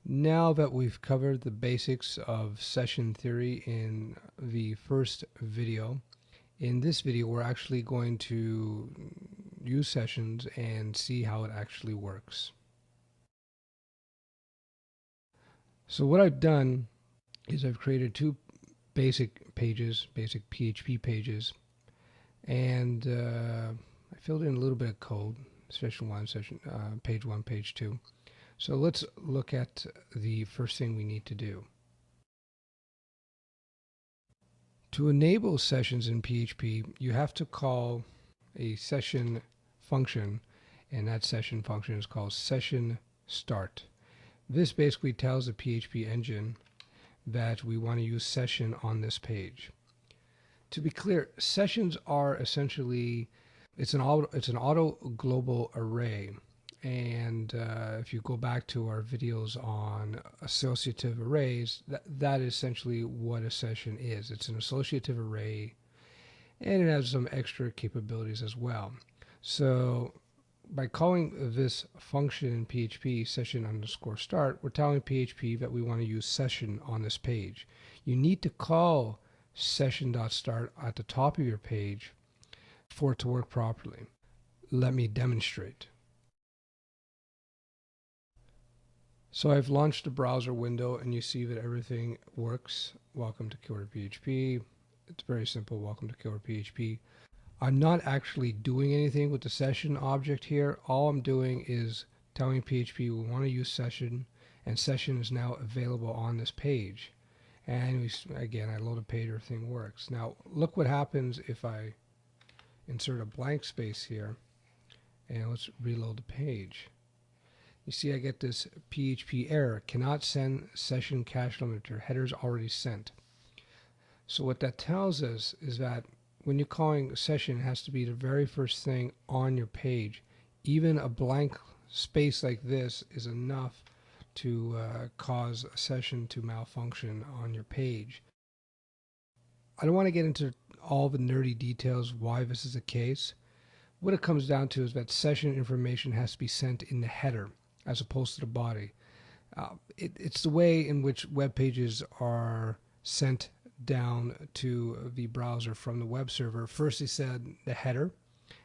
Now that we've covered the basics of session theory in the first video, in this video we're actually going to use sessions and see how it actually works. So what I've done is I've created two basic pages, basic PHP pages, and I filled in a little bit of code, session 1, page 1, page 2. So let's look at the first thing we need to do. To enable sessions in PHP, you have to call a session function, and that session function is called session start. This basically tells the PHP engine that we want to use session on this page. To be clear, sessions are essentially it's an auto global array. And if you go back to our videos on associative arrays, that is essentially what a session is. It's an associative array, and it has some extra capabilities as well. So by calling this function in PHP, session_start, we're telling PHP that we want to use session on this page. You need to call session.start at the top of your page for it to work properly. Let me demonstrate. So I've launched a browser window and you see that everything works. Welcome to Killer PHP. It's very simple. Welcome to Killer PHP. I'm not actually doing anything with the session object here. All I'm doing is telling PHP we want to use session, and session is now available on this page. And again, I load a page, everything works. Now look what happens if I insert a blank space here, and let's reload the page. You see I get this PHP error, cannot send session cache limiter, headers already sent. So what that tells us is that when you're calling session, it has to be the very first thing on your page. Even a blank space like this is enough to cause a session to malfunction on your page. I don't want to get into all the nerdy details why this is the case. What it comes down to is that session information has to be sent in the header as opposed to the body. It's the way in which web pages are sent down to the browser from the web server. First they send the header,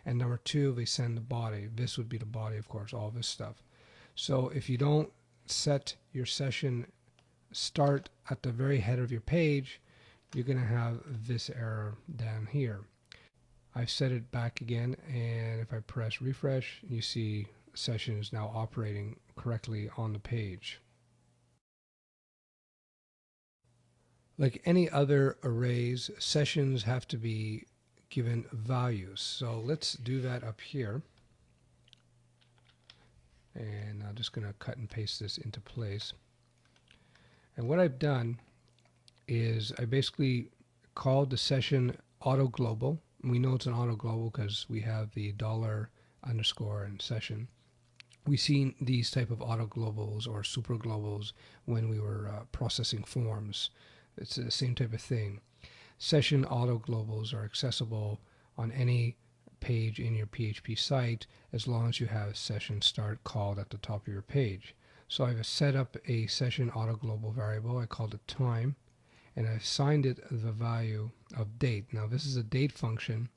and number two, they send the body. This would be the body, of course, all this stuff. So if you don't set your session start at the very header of your page, you're going to have this error down here. I've set it back again, and if I press refresh, you see session is now operating correctly on the page. Like any other arrays, sessions have to be given values. So let's do that up here. And I'm just going to cut and paste this into place. And what I've done is I basically called the session auto global. We know it's an auto global because we have the $_ and session. We've seen these type of auto globals or super globals when we were processing forms. It's the same type of thing. Session auto globals are accessible on any page in your PHP site as long as you have session start called at the top of your page. So I've set up a session auto global variable. I called it time, and I've assigned it the value of date. Now this is a date function,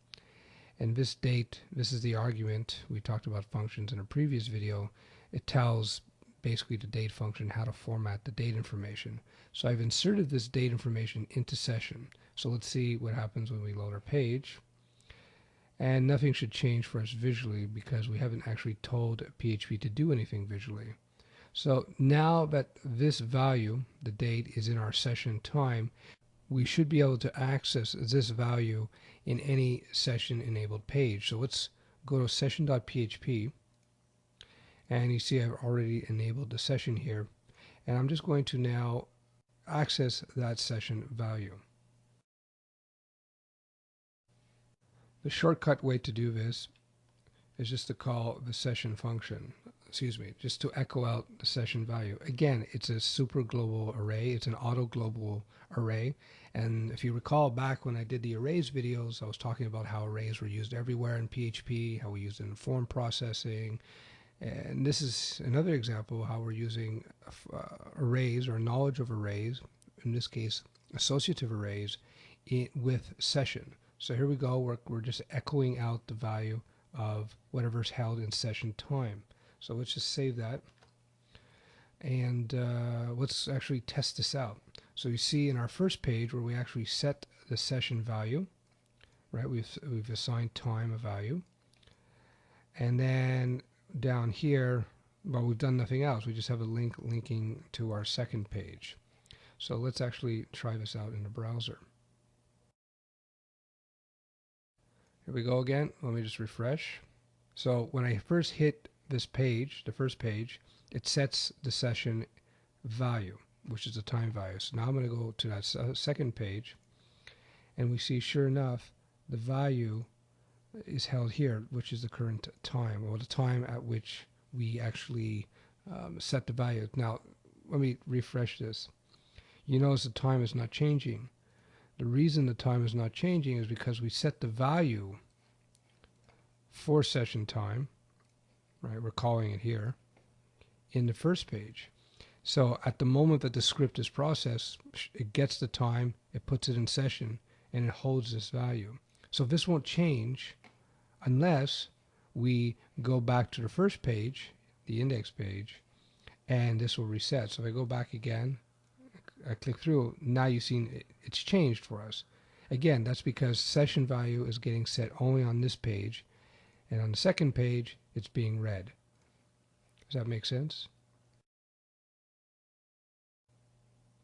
and this date, this is the argument. We talked about functions in a previous video. It tells basically the date function how to format the date information. So I've inserted this date information into session. So let's see what happens when we load our page. And nothing should change for us visually because we haven't actually told PHP to do anything visually. So now that this value, the date, is in our session time, we should be able to access this value in any session enabled page. So let's go to session.php, and you see I've already enabled the session here, and I'm just going to now access that session value. The shortcut way to do this is just to call the session function, just to echo out the session value. Again, it's a super global array. It's an auto global array. And if you recall back when I did the arrays videos, I was talking about how arrays were used everywhere in PHP, how we used it in form processing, And this is another example of how we're using arrays or knowledge of arrays, in this case associative arrays, with session. So here we go, we're just echoing out the value of whatever's held in session time. So let's just save that, and let's actually test this out. So you see in our first page where we actually set the session value, right? We've assigned time a value, and then down here, well, we've done nothing else. We just have a link linking to our second page. So let's actually try this out in the browser. Here we go again. Let me just refresh. So when I first hit this page, the first page, it sets the session value, which is the time value. So now I'm going to go to that second page, and we see, sure enough, the value is held here, which is the current time, or the time at which we actually set the value. Now, let me refresh this. You notice the time is not changing. The reason the time is not changing is because we set the value for session time, right? We're calling it here in the first page. So at the moment that the script is processed, it gets the time, it puts it in session, and it holds this value. So this won't change unless we go back to the first page, the index page, and this will reset. So if I go back again, I click through, now you've seen it's changed for us. Again, that's because session value is getting set only on this page, and on the second page it's being read. Does that make sense?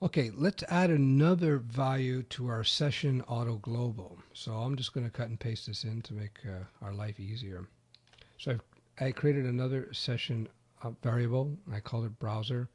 Okay, let's add another value to our session auto global. So I'm just going to cut and paste this in to make our life easier. So I created another session variable, and I called it browser.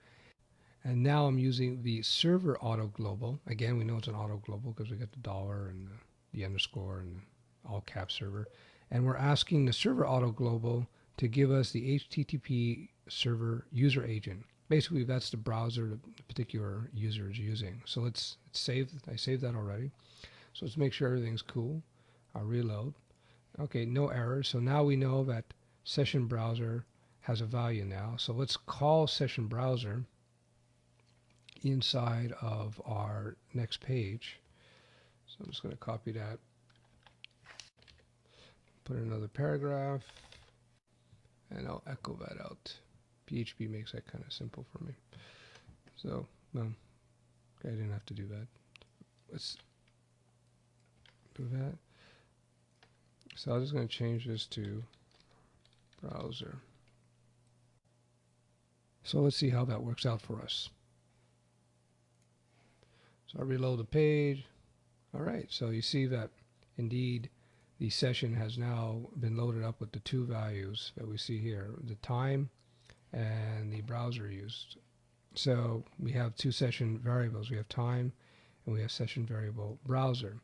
And now I'm using the server auto global. Again, we know it's an auto global because we got the dollar and the underscore and all cap server. And we're asking the server auto global to give us the HTTP server user agent. Basically, that's the browser the particular user is using. So let's save. I saved that already. So let's make sure everything's cool. I'll reload. Okay, no errors. So now we know that session browser has a value now. So let's call session browser inside of our next page. So I'm just going to copy that, put another paragraph, and I'll echo that out. PHP makes that kind of simple for me. So, no, okay, I didn't have to do that. Let's do that. So I'm just going to change this to browser. So let's see how that works out for us. So I reload the page. All right, so you see that indeed the session has now been loaded up with the two values that we see here, the time and the browser used. So we have two session variables. We have time and we have session variable browser.